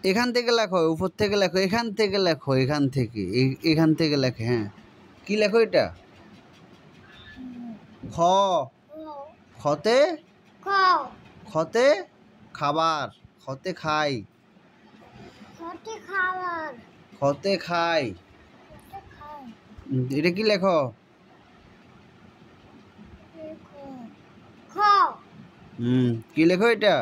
এখান থেকে লেখো, উপর থেকে লেখো, এখান থেকে লেখো, এখান থেকে, এখান থেকে লেখে। হ্যাঁ, কি লেখো এটা? খ। খতে খতে খাবার, খতে খাই, খতে খাই। এটা কি লেখো? কি লেখো এটা?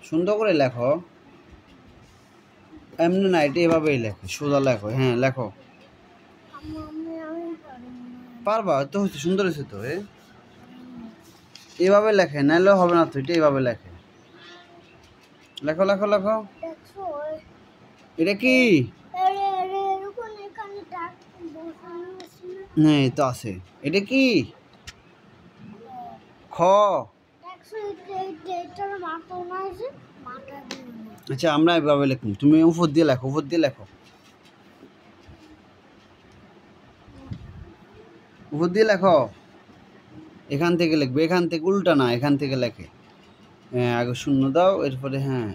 সুন্দর করে লেখো। এমনি না, এটা এভাবেই লেখো, সোজা লেখো। হ্যাঁ লেখো, পারবা তো, হচ্ছে সুন্দর হয়েছে তো। এভাবে লেখে, নাইলে হবে না তো, এটা এভাবে লেখে। লেখো লেখো লেখো। এটা কি? নেই তো, আছে। এটা কি? খ। আচ্ছা, আমরা এভাবে লিখুন, তুমি উপর দিয়ে লেখো, উপর দিয়ে লেখো, উপর দিয়ে লেখো। এখান থেকে লিখবে, এখান থেকে, উল্টা না, এখান থেকে লেখে। হ্যাঁ, আগে শূন্য দাও, এরপরে হ্যাঁ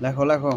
লেখো লেখো।